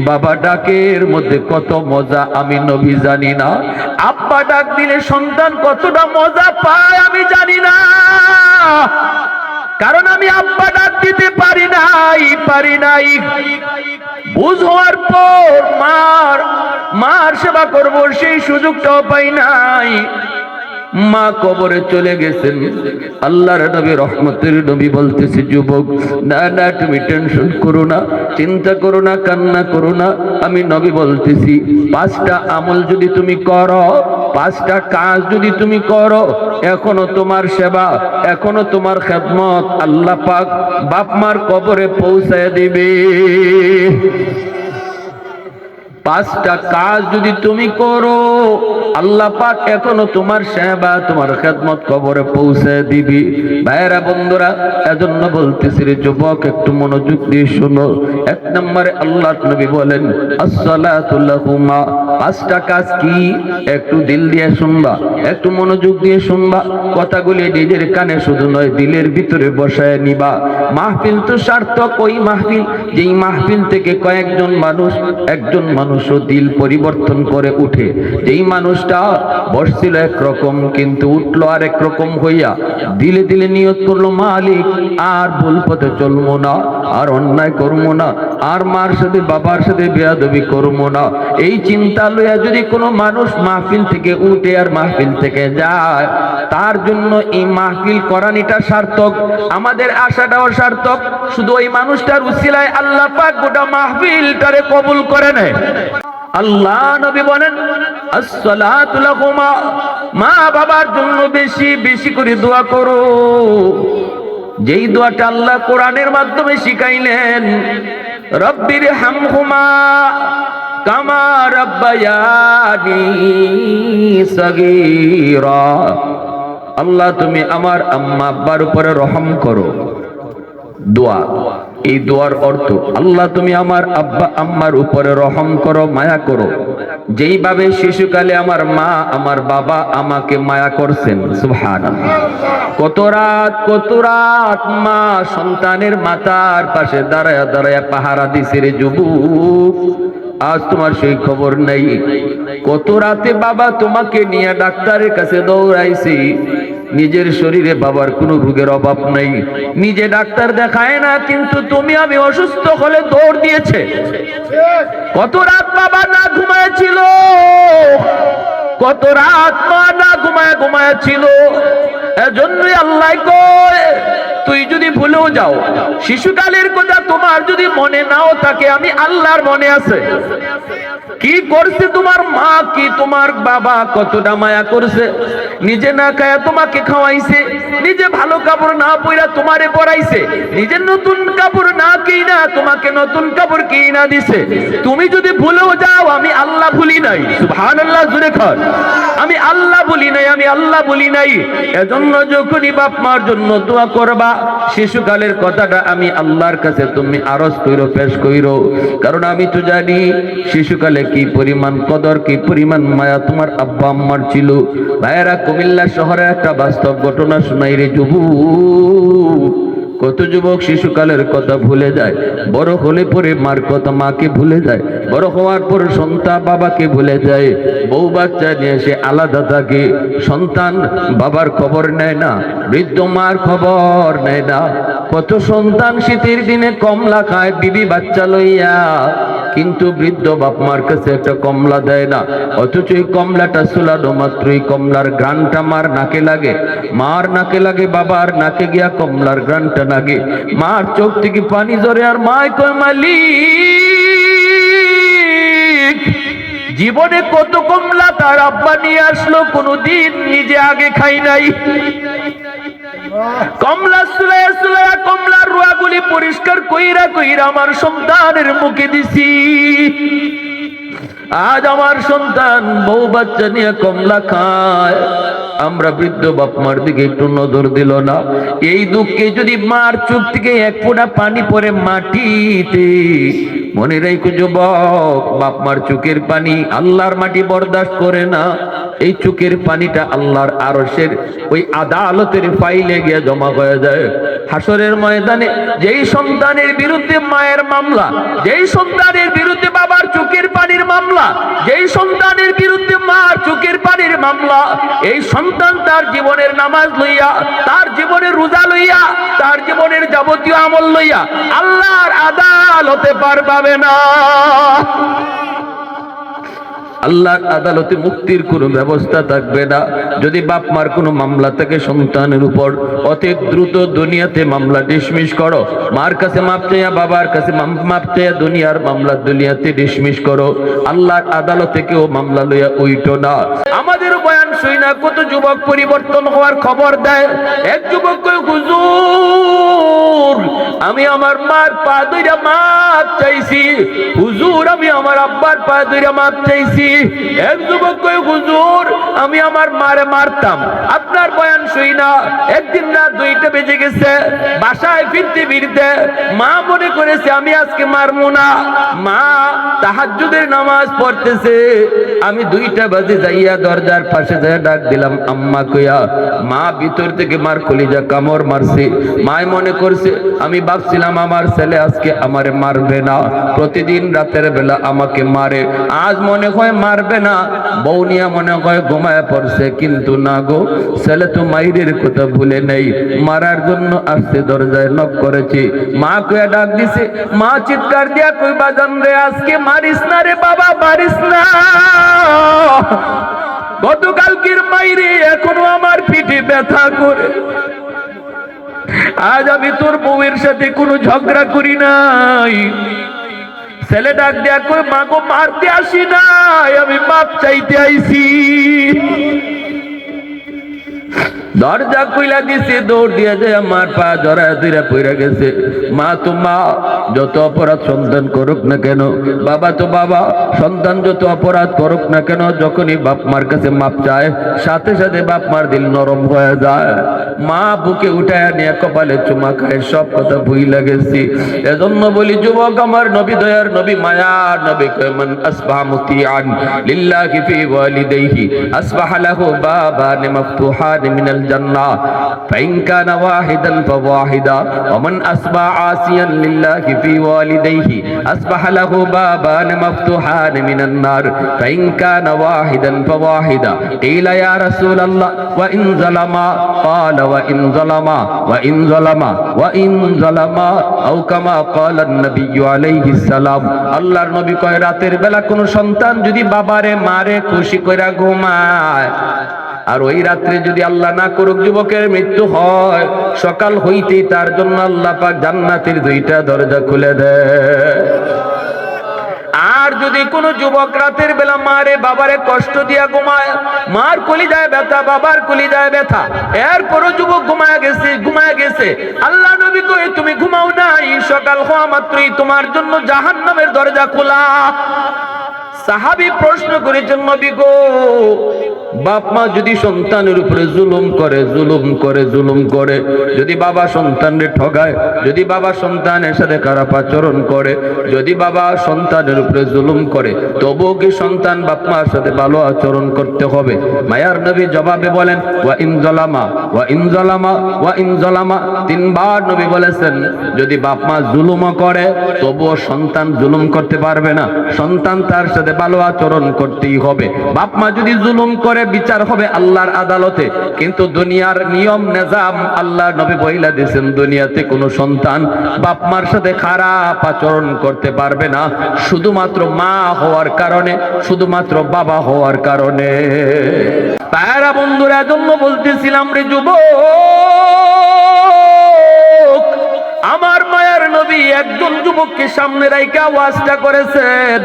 বাবা ডাকের মধ্যে কত মজা আমি নবী জানি না। আব্বা ডাক দিলে সন্তান কতটা মজা পায় আমি জানি না, কারণ আমি আব্বা ডাক দিতে পারি নাই। বুঝ হওয়ার পর মার সেবা করব, সেই সুযোগটাও পাই নাই। মা কবরে চলে গেছেন। আল্লাহর নবী রহমতের নবী বলতেছে, যুবক, না না, তুমি টেনশন করো না, চিন্তা করো না, কান্না করো না। আমি নবী বলতেছি, 5টা আমল যদি তুমি করো, 5টা কাজ যদি তুমি করো, এখনো তোমার সেবা, এখনো তোমার খেদমত আল্লাহ পাক বাপ মার কবরে পৌঁছায় দিবে। পাঁচটা কাজ যদি তুমি করো, আল্লাহ পাক এখনো তোমার সেবা, তোমার খেদমত কবরে পৌঁছে দিবি। ভাইরা বন্ধুরা, এজন্য বলতেছি রে যুবক, একটু মনোযোগ দিয়ে শোনো। এক নম্বরে আল্লাহ নবী বলেন আসসালাতু লাহুমা, পাঁচটা কাজ কি একটু দিল দিয়ে শুনবা, একটু মনোযোগ দিয়ে শুনবা। কথাগুলি নিজের কানে শুধু নয়, দিলের ভিতরে বসায় নিবা। মাহফিল তো সার্থক ওই মাহফিল যেই মাহফিল থেকে কয়েকজন মানুষ, একজন মানুষও দিল পরিবর্তন করে উঠে। যেই মানুষটা বসছিল একরকম কিন্তু উঠলো আর একরকম হইয়া দিলে দিলে নিয়ত করলো, মালিক আর ভুল পথে চলবো না, আর অন্যায় করবো না, আর মার সাথে বাবার সাথে বেয়াদবি করবো না। এই চিন্তা লইয়া যদি কোনো মানুষ মাহফিল থেকে উঠে আর মাহফিল থেকে যায়, তার জন্য এই মাহফিল করানিটা সার্থক, আমাদের আশাটাও সার্থক। শুধু ওই মানুষটার উসিলায় আল্লাহ পাক গোটা মাহফিলটারে কবুল করে নেয়। আল্লাহ নবী বলেন আসসালাতু লাহুমা, মা বাবার জন্য বেশি বেশি করে দোয়া করো। যেই দোয়াটা আল্লাহ কোরআনের মাধ্যমে শিখাইলেন, রব্বির হামহুমা কামা রাব্বায়ানি সাগীরা, আল্লাহ তুমি আমার আম্মা আব্বার উপরে রহম করো। দোয়া, এই দোয়ার অর্থ আল্লাহ তুমি আমার আব্বা আম্মার উপরে রহম করো, মায়া করো, যেইভাবে শিশুকালে আমার মা আমার বাবা আমাকে মায়া করছেন। সুবহানাল্লাহ। কত রাত মা সন্তানের মাথার পাশে দাঁড়ায়া দাঁড়ায়া পাহারা দিছে রে যুবক, আজ তোমার সেই খবর নেই। কত রাতে বাবা তোমাকে নিয়ে ডাক্তারের কাছে দৌড়াইছি, নিজের শরীরে বাবার কোনো রোগের অভাব নাই, নিজে ডাক্তার দেখায় না, কিন্তু তুমি আমি অসুস্থ হলে দৌড় দিয়েছে। কত রাত বাবা না ঘুমায়েছিল, কত রাত মা না ঘুমায় ছিল। এজন্যই আল্লাহ কয়, তুই যদি ভুলেও যাও, শিশুকালের কথা তোমার যদি মনে নাও থাকে, আমি আল্লাহর মনে আছে। কি করছে তোমার মা, কি তোমার বাবা কতটা মায়া করছে, নিজে না খায়া তোমাকে খাওয়াইছে, নিজে ভালো কাপড় না পইরা তোমারে পরাইছে, নিজের নতুন কাপড় না কিনা তোমাকে নতুন কাপড় কিনা দিছে। তুমি যদি ভুলেও যাও, আমি আল্লাহ ভুলি নাই। সুবহানাল্লাহ, জোরে কর, আমি আল্লাহ ভুলি নাই, আমি আল্লাহ ভুলি নাই। এজন্য যখনই বাপ মার জন্য দোয়া করবা, শিশুকালের কথাটা আমি আল্লাহর কাছে তুমি আরজ কইরো, পেশ কইরো, কারণ আমি তো জানি শিশুকালে কি পরিমাণ কদর, কি পরিমাণ মায়া তোমার আব্বা আম্মার ছিল। ভাইয়েরা, কুমিল্লা শহরের একটা বাস্তব ঘটনা শুনাই রে যুবক। কত যুবক শিশুকালের কথা ভুলে যায়, বড় হলে পরে মার কথা মাকে ভুলে যায়, বড় হওয়ার পর সন্তান বাবাকে ভুলে যায়, বউ বাচ্চা নিয়ে সে আলাদা থাকে, সন্তান বাবার খবর নেয় না, বৃদ্ধ মার খবর নেয় না। কত সন্তান শীতের দিনে কমলা খায় বিবি বাচ্চা লইয়া, কিন্তু বৃদ্ধ বাপ মার কাছে একটা কমলা দেয় না, অথচ এই কমলাটা সুলানো মাত্রই কমলার ঘ্রাণটা মার নাকে লাগে, মার নাকে লাগে, বাবার নাকে গিয়া কমলার ঘ্রাণটা লাগে, মার চোখ থেকে পানি ঝরে, আর মায় কয়, মালিক জীবনে কত কমলা তার আব্বা নিয়ে আসলো, কোনদিন নিজে আগে খাই নাই। কমলা সুলাইয়া সুলাইয়া কমলার রুয়াগুলি পরিষ্কার কইরা কইরা আমার সন্তানের মুখে দিছি। আজ আমার সন্তান বউ বাচ্চা নিয়ে কমলা খায়, আমরা বৃদ্ধ বাপ মার দিকে একটু নজর দিল না। এই দুঃখে যদি মার চোখ থেকে এক ফোঁটা পানি পড়ে মাটিতে, মনে রেখো যুবক, বাপ মার চোখের পানি আল্লাহর মাটি বরদাস্ত করে না। এই চোখের পানিটা আল্লাহর আরশের ওই আদালতের ফাইলে গিয়ে জমা হয়ে যায়। হাসরের ময়দানে যেই সন্তানের বিরুদ্ধে মায়ের মামলা, যেই সন্তানের বিরুদ্ধে বাবার চোখের পানির মামলা, যেই সন্তানের বিরুদ্ধে মার চোখের পানির মামলা, এই সন্তান তার জীবনের নামাজ লইয়া, তার জীবনের রোজা লইয়া, তার জীবনের যাবতীয় আমল লইয়া আল্লাহর আদালতে পার পাবে না। আল্লাহর আদালতে মুক্তির কোনো ব্যবস্থা থাকবে না। যদি বাপ মার কোনো মামলা থাকে সন্তানের উপর, অতি দ্রুত দুনিয়াতে মামলা ডিসমিস করো। মার কাছে মাপ চাইয়া, বাবার কাছে মাপ চাইয়া দুনিয়ার মামলা দুনিয়াতে ডিসমিস করো। আল্লাহর আদালতে কেউ মামলা লইয়া উইটো না। আমাদের বয়ান শুই না কত যুবক পরিবর্তন হওয়ার খবর দেয়। এক যুবক কই, হুজুর আমি আমার মার পা ধইরা মাপ চাইছি, হুজুর আমি আমার আব্বার পা ধইরা মাপ চাইছি। এক যুবক কই, হুজুর আমি আমার মারে মারতাম। আপনার বয়ান শুই না, একদিন রাত 2টা বেজে গেছে, বাসায় ফিরতে ফিরতে মা মনে করেছে আমি আজকে মারবো না। মা তাহাজ্জুদের নামাজ পড়তেছে, আমি 2টা বাজে যাইয়া দরজার পাশে যাইয়া ডাক দিলাম আম্মা কইয়া। মা ভিতর থেকে মার কলিজা কামড় মারছে। মায় মনে করছে আমি ভাবছিলাম আমার ছেলে আজকে আমারে মারবে না, প্রতিদিন রাতের বেলা আমাকে মারে, আজ মনে হয় মারবে না। বৌনিয়া মনে হয় ঘুমায় পড়ছে, কিন্তু না গো, ছেলে তো মাইরের কথা ভুলে নেই, মারার জন্য আসছে, দরজায় নক করেছি। মা কইয়া ডাক দিছে। মা চিৎকার দিয়া কই, বাজান রে আজকে মারিস না রে বাবা, মারিস না। গতকালকের মাইরে এখনো আমার পিঠে ব্যথা করে। আজ আমি তোর বউয়ের সাথে কোনো ঝগড়া করি নাই। ছেলে ডাক দেয়া কই, মা গো মারতে আসি নাই, আমি মাপ চাইতে আইছি। দরজা কইলা দিছে, দৌড় দিয়া যায় আমার পা জড়ায় ধরে পড়ে গেছে। মা তো মা, যত অপরাধ সন্তান করুক না কেন, বাবা তো বাবা, সন্তান যত অপরাধ করুক না কেন, যখনই বাপ মার কাছে মাপ চায় সাথে সাথে বাপ মার দিল নরম হয়ে যায়। মা বুকে উঠায় নিয়ে কপালে চুমা খায়, সব কথা ভুইলা গেছি। এজন্য বলি যুবক আমার নবী দয়ার নবী মায়ার নবী কয়, মান আসবাহা মুতিআন লিল্লাহি ফি ওয়ালিদাইহি আসবাহা লাহু বাবান মাফতুহান মিনাল জান্নাহ ফাইন কানা ওয়াহিদান ফাওয়াহিদা ওয়া মান আসবাহা আসিয়ান লিল্লাহি ফি ওয়ালিদাইহি আসবাহা লাহু বাবান মাফতুহান মিনান নার ফাইন কানা ওয়াহিদান ফাওয়াহিদা। কিলা ইয়া রাসূলুল্লাহ ওয়া ইন যালামা? قال وإن ظلما وإن ظلما وإن ظلما أو كما قال النبي عليه السلام। আল্লাহর নবী কয়, রাতের বেলা কোন সন্তান যদি বাবারে মারে খুশি কইরা ঘুমায়, আর ওই রাত্রে যদি আল্লাহ না করুক যুবকের মৃত্যু হয়, সকাল হইতেই তার জন্য আল্লাহ পাক জান্নাতের 2টা দরজা খুলে দেয়। আর যদি কোন যুবক রাতের বেলা মারে বাবারে কষ্ট দিয়া ঘুমায়, মার কলিজায় ব্যথা, বাবার কলিজায় ব্যথা, এরপরও যুবক ঘুমায় গেছে, আল্লাহ নবী কয় তুমি ঘুমাও নাই, সকাল হওয়া মাত্রই তোমার জন্য জাহান্নামের দরজা খোলা। সাহাবী প্রশ্ন করেছেন, নবী গো, বাপ মা যদি সন্তানের উপরে জুলুম করে, যদি বাবা সন্তানকে ঠগায়, যদি বাবা সন্তানের সাথে খারাপ আচরণ করে, যদি বাবা সন্তানের উপরে জুলুম করে, তবুও কি সন্তান বাপ মার সাথে ভালো আচরণ করতে হবে? মায়ার নবী জবাবে বলেন, ওয়া ইন যালামা ওয়া ইন যালামা ওয়া ইন যালামা। 3বার নবী বলেছেন, যদি বাপ মা জুলুম করে তবুও সন্তান জুলুম করতে পারবে না, সন্তান তার সাথে ভালো আচরণ করতেই হবে। বাপ মা যদি জুলুম করে বিচার হবে আল্লাহর আদালতে, কিন্তু দুনিয়ার নিয়ম নিজাম আল্লাহ নবী বইলা দিয়েছেন, দুনিয়াতে কোনো সন্তান বাপ মার সাথে খারাপ আচরণ করতে পারবে না, শুধুমাত্র মা হওয়ার কারণে, শুধুমাত্র বাবা হওয়ার কারণে। তারা বন্ধুরা, জন্য বলতেছিলাম রে যুবক, আমার মায়ার নবী একজন যুবককে সামনে রাইখা ওয়াজটা করেছেন।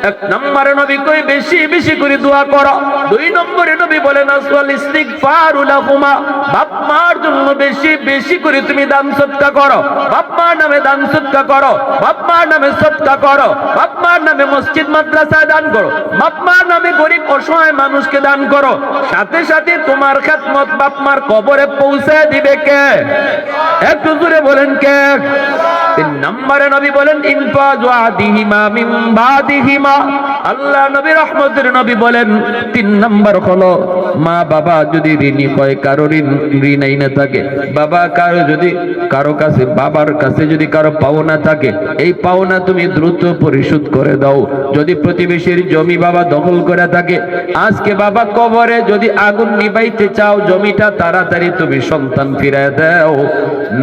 1 নম্বরে নবী কই বেশি বেশি করে দোয়া করো। 2 নম্বরে নবী বলেন আসওয়াল ইস্তিগফারু লাহুমা, বাপ মার জন্য বেশি বেশি করে তুমি দান সদকা করো, বাপ মার নামে দান সদকা করো, বাপ মার নামে সদকা করো, বাপ মার নামে মসজিদ মাদ্রাসায় দান করো, বাপ মার নামে গরিব অসহায় মানুষকে দান করো। সাথে সাথে তোমার খেদমত বাপ মার কবরে পৌঁছে দিবে কে? একটু জোরে বলেন কে? 3 নম্বরে নবী বলেন ইনফাজু আদিহিমা মিন বাদিহিমা। আল্লাহ নবী রহমতের নবী বলেন 3 নম্বর হলো, মা বাবা যদি ঋণী হয়, কারো ঋণ না থাকে, বাবা কারো কাছে বাবার কাছে যদি কারো পাওনা থাকে, এই পাওনা তুমি দ্রুত পরিশোধ করে দাও। যদি প্রতিবেশীর জমি বাবা দখল করে থাকে, আজকে বাবা কবরে যদি আগুন নিবাইতে চাও, জমিটা তাড়াতাড়ি তুমি সন্তান ফিরায় দাও,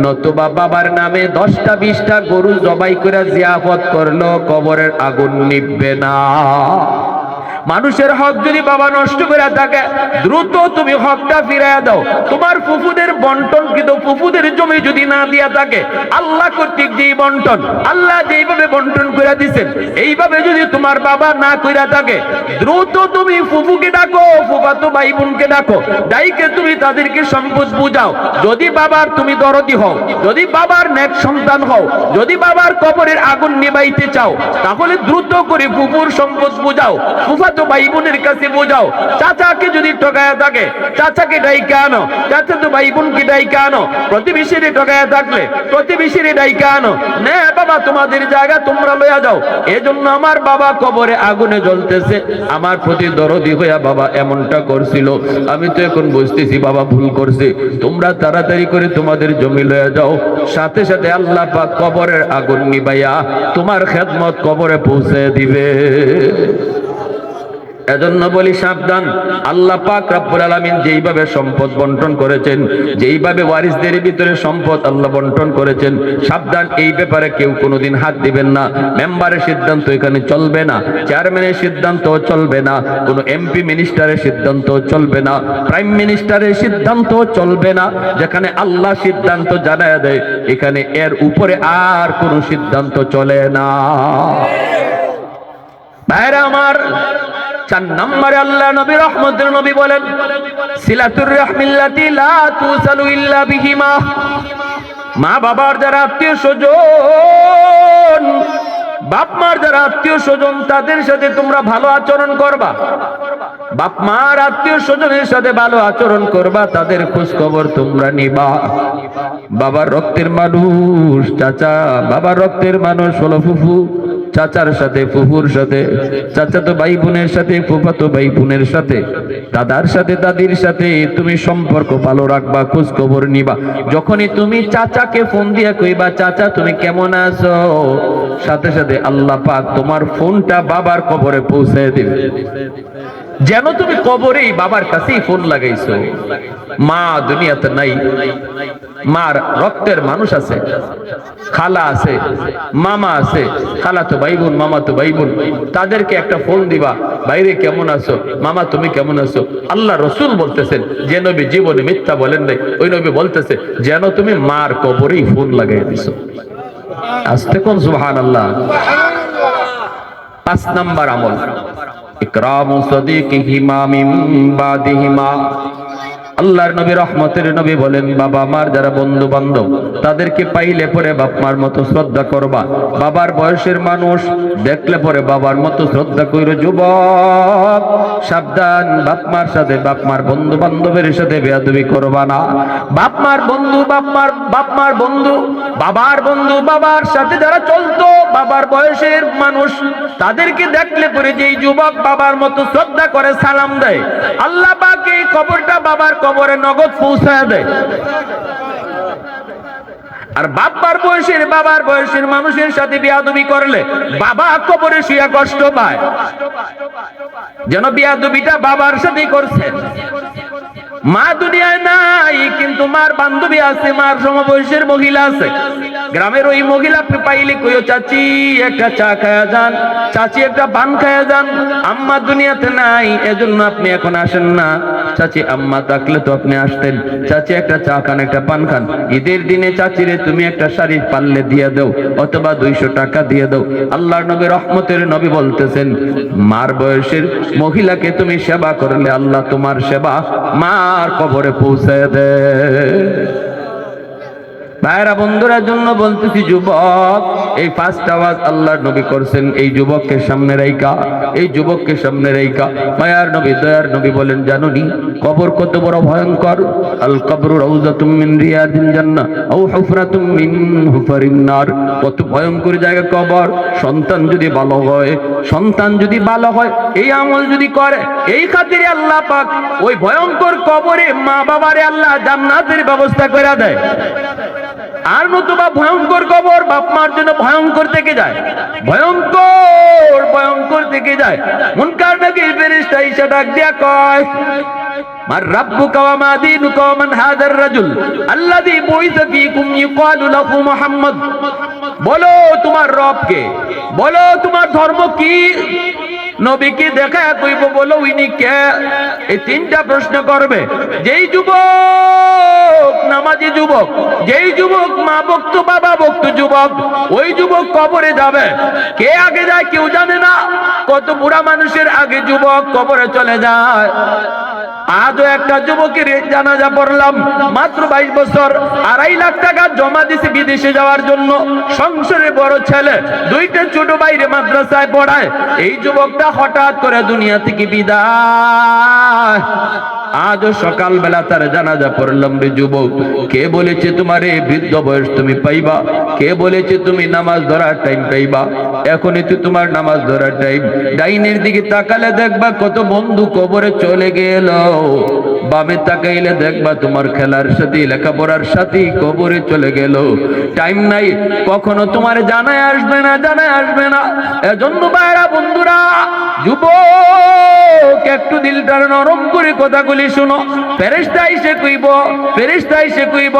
নতুবা বাবার নামে 10টা 20টা গরু জবাই করে জিয়াফত করলো, কবরের আগুন নিববে না। মানুষের হক যদি বাবা নষ্ট করে থাকে, দ্রুত তুমি হকটা ফিরাইয়া দাও। তোমার ফুফুদের বন্টন কিন্তু ফুফুদের জমি যদি না দিয়া থাকে, আল্লাহ কর্তৃক যেই বন্টন, আল্লাহ যেইভাবে বন্টন করে দিচ্ছেন, এইভাবে যদি তোমার বাবা না কইরা থাকে, দ্রুত তুমি ফুফুকে ডাকো, ফুফাতো ভাই বোনকে ডাকো, ডাইকে তুমি তাদেরকে সম্পদ বুঝাও। যদি বাবার তুমি দরদি হও, যদি বাবার নেক সন্তান হও, যদি বাবার কবরের আগুন নিবাইতে চাও, তাহলে দ্রুত করে ফুফুর সম্পদ বুঝাও, ফুফাতো ভাই বোনের কাছে বুঝাও। চাচাকে যদি ঠকায়া থাকে, চাচাকে ডাইকে আনো, চাচাতো ভাই বোনকে ডাইকে আনো। প্রতিবেশীরে ঠকায়া থাকলে প্রতিবেশীরে ডাইকে আনো। নে বাবা, তোমাদের জায়গা তোমরা লইয়া যাও। এজন্য আমার বাবা কবরে আগুনে জ্বলতেছে, আমার প্রতি দরদি হইয়া বাবা এমনটা করছিল। আমি তো এখন বুঝতেছি বাবা ভুল করছে। তোমরা তাড়াতাড়ি করে তোমাদের জমি লইয়া যাও। সাথে সাথে আল্লাহ পাক কবরের আগুন নিবাইয়া তোমার খেদমত কবরে পৌঁছে দিবে। এজন্য বলি সাবধান। আল্লাহ পাক রব্বুল আলামিন যেইভাবে সম্পদ বন্টন করেছেন, যেইভাবে ওয়ারিসদের ভিতরে সম্পদ আল্লাহ বন্টন করেছেন, সাবধান, এই ব্যাপারে কেউ কোনোদিন হাত দিবেন না। মেম্বারের সিদ্ধান্ত এখানে চলবে না, চেয়ারম্যানের সিদ্ধান্ত চলবে না, কোনো এমপি মিনিস্টারের সিদ্ধান্ত চলবে না, প্রাইম মিনিস্টারের সিদ্ধান্ত চলবে না। যেখানে আল্লাহ সিদ্ধান্ত জানায় দেয়, এখানে এর উপরে আর কোনো সিদ্ধান্ত চলে না। ভাইরা আমার, 4 নম্বরে আল্লাহ নবী রহমতের নবী বলেন, সিলাতুর রাহমিল্লাতি লা তুসালু ইল্লা বিহিমা। মা বাবার যারা আত্মীয় স্বজন, বাপ মার যারা আত্মীয় স্বজন, তাদের সাথে তোমরা ভালো আচরণ করবা। বাপ মার আত্মীয় স্বজনের সাথে ভালো আচরণ করবা, তাদের খোঁজ খবর তোমরা নিবা। বাবার রক্তের মানুষ চাচা, বাবার রক্তের মানুষ হলো ফুফু, চাচার সাথে ফুফুর সাথে, চাচাতো ভাই বোনের সাথে ফুফাতো ভাই বোনের সাথে, দাদার সাথে দাদির সাথে তুমি সম্পর্ক ভালো রাখবা, খোঁজ খবর নিবা। যখনই তুমি চাচাকে ফোন দিয়া কইবা, চাচা তুমি কেমন আছো, সাথে সাথে আল্লাহ পাক তোমার ফোনটা বাবার কবরে পৌঁছে দিবে। যেন তুমি কবরেই বাবার কাছেই ফোন লাগাইছো। মা দুনিয়াতে নাই, মার রক্তের মানুষ আছে, খালা আছে, মামা আছে, খালাতো ভাই বোন, মামাতো ভাই বোন, তাদেরকে একটা ফোন দিবা, বাইরে কেমন আছো, মামা তুমি কেমন আছো। আল্লাহ রসুল বলতেছেন, যে নবী জীবনে মিথ্যা বলেন নাই, ওই নবী বলতেছে যেন তুমি মার কবরেই ফোন লাগাই দিছো। আস্তে কোন সুবহানাল্লাহ। 5 নাম্বার আমল, ইকরামু সাদিকিহিমা মিন বাদিহিমা। আল্লাহর নবী রহমতের নবী বলেন, বাবা মার যারা বন্ধু বান্ধব, তাদেরকে পাইলে পরে বাপ মার মতো শ্রদ্ধা করবা। বাবার বয়সের মানুষ দেখলে পরে বাবার মতো শ্রদ্ধা কইরো। যুবক সাবধান, বাপ মার সাথে, বাপ মার বন্ধু বান্ধবের সাথে বেয়াদবি করবা না। বাপ মার বন্ধু, বাপ মার বন্ধু, বাবার বন্ধু, বাবার সাথে যারা চলতো, বাবার বয়সের মানুষ, তাদেরকে দেখলে পরে যেই যুবক বাবার মতো শ্রদ্ধা করে, সালাম দেয়, আল্লাহ পাক এই খবরটা বাবার কবরে নগদ পৌঁছায় দেয়। আর বাবার বয়সের মানুষের সাথে বিয়াদবি করলে বাবা কবরে শুয়া কষ্ট পায়, যেন বিয়াদবিটা বাবার সাথে করছে। মা দুনিয়ায় নাই, কিন্তু মার বান্ধবী আছে, মার সমবয়সের মহিলা আছে। গ্রামের ওই মহিলা পাইলে কইও, চাচি একটা চা খায়া যান, চাচি একটা পান খায়া যান। আম্মা দুনিয়াতে নাই, এজন্য আপনি এখন আসেন না। চাচি আম্মা থাকলে তো আপনি আসতেন। চাচি একটা চা খান, একটা পান খান। ঈদের দিনে চাচিরে তুমি একটা শাড়ি পাল্লে দিয়ে দাও, অথবা 200 টাকা দিয়ে দাও। আল্লাহর নবী রহমতের নবী বলতেছেন, মার বয়সের মহিলাকে তুমি সেবা করলে আল্লাহ তোমার সেবা মার কবরে পৌঁছে দেয়। ভাইরা বন্ধুরা জন্য বলতেছি, যুবক, এই 5টা আওয়াজ আল্লাহর নবী করছেন এই যুবককে সামনে রাইকা, এই যুবককে সামনে রাইকা। মায়ার নবী, দয়ার নবী বলেন, জানুনি কবর কত বড় ভয়ঙ্কর? আল কবরু রাউযাতুম মিন রিয়াদিল জান্নাহ আও হুফরাতুম মিন হুফারিন নার। কত ভয়ঙ্কর জায়গা কবর। সন্তান যদি ভালো হয়, এই আমল যদি করে, এই খাতিরে আল্লাহ পাক ওই ভয়ঙ্কর কবরে মা বাবারে আল্লাহ জান্নাতের ব্যবস্থা করে দেয়। আর নতুবা ভয়ঙ্কর কবর বাপ মার জন্য ভয়ঙ্কর থেকে যায়, ভয়ঙ্কর থেকে যায়। মুনকার নাকির ফেরেশতা এসে ডাক দিয়া কয়, মার রাব্বুকা ওয়া মা দীনুকা ওয়া মান হাযার রাজুল আল্লাযী বুইসা ফীকুম ইউকালু লাহু মুহাম্মদ। বলো তোমার রব কে, বলো তোমার ধর্ম কি। নবীকে দেখা কইব, বলো ইনি কে? এই তিনটা প্রশ্ন করবে। যেই যুবক নামাজি যুবক, যেই যুবক মা ভক্ত বাবা ভক্ত যুবক, ওই যুবক কবরে যাবে। কে আগে যায় কেউ জানে না। কত বুড়া মানুষের আগে যুবক কবরে চলে যায়। আজও একটা যুবকের জানাজা পড়লাম, মাত্র 22 বছর, 2.5 লাখ টাকা জমা দিছে বিদেশে যাওয়ার জন্য। সংসারে বড় ছেলে, 2টা ছোট বাইরে মাদ্রাসায় পড়ায়। এই যুবকটা হঠাৎ করে দুনিয়া থেকে বিদায়। আজও সকালবেলা তার জানাজা পড়লাম। রে যুবক, কে বলেছে তোমার এই বৃদ্ধ বয়স তুমি পাইবা? কে বলেছে তুমি নামাজ ধরার টাইম পাইবা? এখনই তো তোমার নামাজ ধরার টাইম। ডাইনের দিকে তাকালে দেখবা কত বন্ধু কবরে চলে গেল, বামে তাকাইলে দেখবা তোমার খেলার সাথী লেখাপড়ার সাথী কবরে চলে গেল। টাইম নাই, কখনো তোমার জানায় আসবে না, জানায় আসবে না। এজন্য ভাইরা বন্ধুরা, যুবক একটু দিলটা নরম করে কথাগুলি শুনো। ফেরেশতা এসে কইব, ফেরেশতা এসে কইব,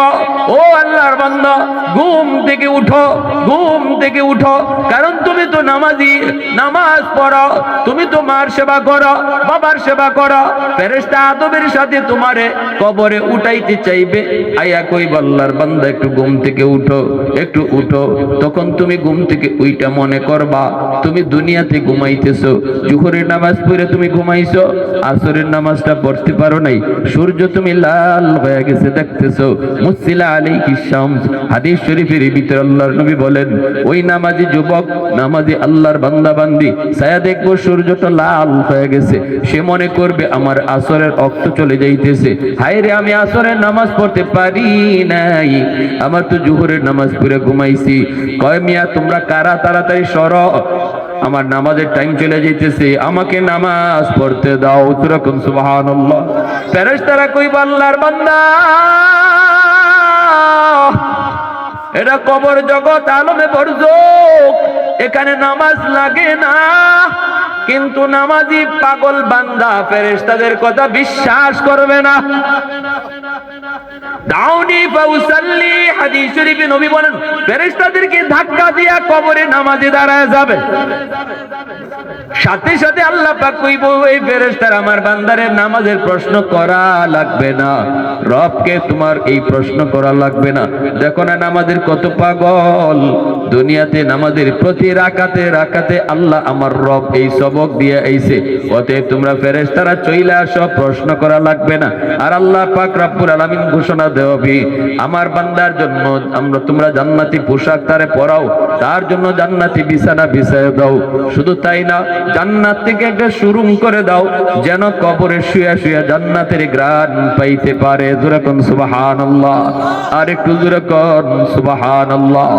ও আল্লাহর বান্দা, ঘুম থেকে উঠো, ঘুম থেকে উঠো। কারণ তুমি তো নামাজি, নামাজ পড়ো, তুমি তো মার সেবা করো, বাবার সেবা করো। ফেরেশতা আদবের সাথে তোমারে কবরে উঠাইতে চাইবে। আয়া কইব, আল্লাহর বান্দা একটু ঘুম থেকে উঠো, একটু উঠো। তখন তুমি ঘুম থেকে উইটা মনে করবা তুমি দুনিয়াতে ঘুমাইতেছো। জোহরের নামাজ পড়ে তুমি ঘুমাইছো, আসরের নামাজটা পড়তে পারো নাই, সূর্য তুমি লাল হয়ে গেছে দেখতেছো। মুসিলা আলাইহিস শামস, হাদিস শরীফের ভিতরে আল্লাহর নবী বলেন, ওই নামাজি যুবক, নামাজি আল্লাহর বান্দা বান্দি ছায়া দেখবো সূর্যটা লাল হয়ে গেছে। সে মনে করবে আমার আসরের অক্ত চলে যাইতেছে, হায় রে আমি আসরের নামাজ পড়তে পারি নাই, আমার তো জোহরের নামাজ পড়ে ঘুমাইছি। কয় মিয়া তোমরা কারা, তাড়াতাড়ি সরো, আমার নামাজের টাইম চলে যাইতেছে, আমাকে নামাজ পড়তে দাও। তখন সুবহানাল্লাহ। ফেরেশতারা কইবা, আল্লাহর বান্দা, এটা কবর জগৎ, আলমে বরজখ, এখানে নামাজ লাগে না। কিন্তু নামাজি পাগল বান্দা ফেরেশতাদের কথা বিশ্বাস করবে না। দাউনি ফাউসাল্লি, হাদিস শরীফে নবী বলেন, ফেরেশতাদেরকে ধাক্কা দিয়া কবরে নামাজে দাঁড়ায় যাবে। সাথে সাথে আল্লাহ পাক কইব, এই ফেরেশতারা আমার বান্দারে নামাজের প্রশ্ন করা লাগবে না, রবকে তোমার এই প্রশ্ন করা লাগবে না। দেখো না নামাজের কত পাগল। দুনিয়াতে নামাজের প্রতি রাকাতে রাকাতে আল্লাহ আমার রব এই সবক দিয়ে আইছে, অতএব তোমরা ফেরেশতারা চইলা আসো, প্রশ্ন করা লাগবে না। আর আল্লাহ পাক রব্বুল আলামিন ঘোষণা দেওয়াবি, আমার বান্দার জন্য তোমরা জান্নাতি পোশাক তারে পরাও, তার জন্য জান্নাতি বিছানা বিছায় দাও। শুধু তাই না, জান্নাত থেকে একটা সুরুম করে দাও, যেন কবরে শুয়া শুয়া জান্নাতের ঘ্রাণ পাইতে পারে। জোরে কোন সুবহানাল্লাহ, আর একটু জোরে কোন সুবহানাল্লাহ।